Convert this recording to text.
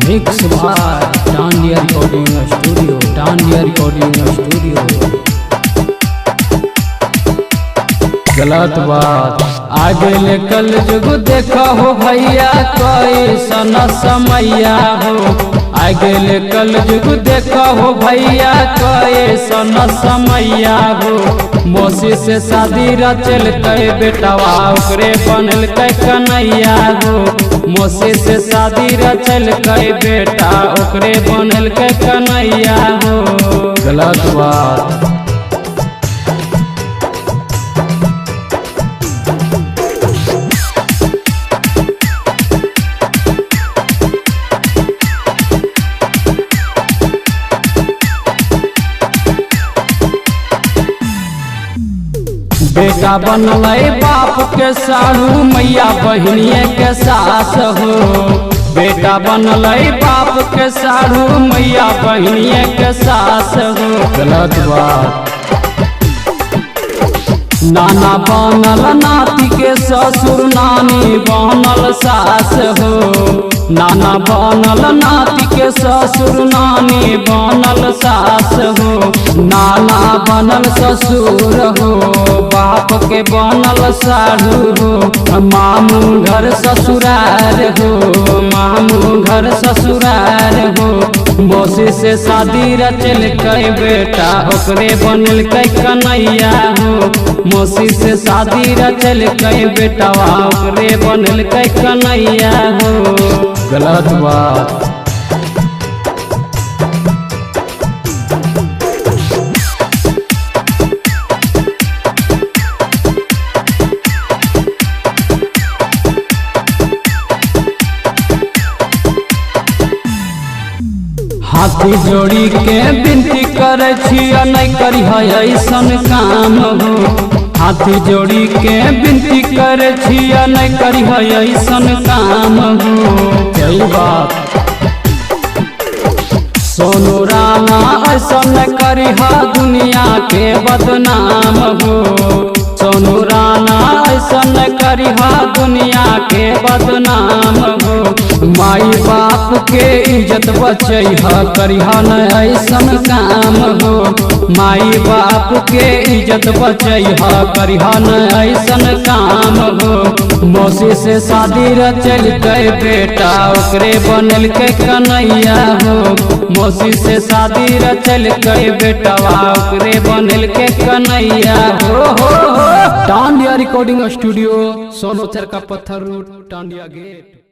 Mix by Dandiya recording studio, Dandiya recording studio. गलत बात आगे कल जुग देखा हो भैया, कैसन समैया हो। आगे कल जुग देखा हो भैया, कैसन समैया हो। मौसी से शादी रचल कई बेटवा, ओकरे बनल कई कन्हैया हो। मौसी से शादी रचल कई बेटा, ओकरे बनल कई कन्हैया हो। गलत बात बेटा बनल बाप के साढ़ू, मैया बहनिए के सास हो। बेटा बनल बाप के साढ़ू, मैया बहनिए के सास हो। गलत बात नाना बनल नाती के ससुर, नानी बनल सास हो। नाना बनल नाती के ससुर, नानी बनल सास हो। नाना बनल ससुर हो, बाप के बनल साढ़ू हो। मामू घर ससुरार हो, मामू घर ससुरार हो। मौसी से शादी रचल कई बेटा, ओकरे बनल कई कन्हैया हो। मौसी से शादी रचल कई बेटवा, ओकरे बनल कई कन्हैया हो। गलत बात हाथी जोड़ी के विनती करे छिया, नहीं करी ऐसन काम हो। हाथी जोड़ी के विनती करे छिया, नहीं करी ऐसन काम हो। यही बात सोनू राणा ऐसन करी दुनिया के बदनाम हो। सोनू राणा ऐसन करी दुनिया के बदनाम हो। माई बाप के इज्जत बचैहा, करिहा न ऐसन काम हो। माई बाप के इज्जत बचैहा, करिहा न ऐसन काम हो। मौसी से शादी रचल कई बेटा, ओकरे बनल के कन्हैया हो। मौसी से शादी रचल कई बेटवा, ओकरे बनल के कन्हैया हो। डांडिया रिकॉर्डिंग स्टूडियो, सोनोचर का पत्थर रोड, डांडिया गेट।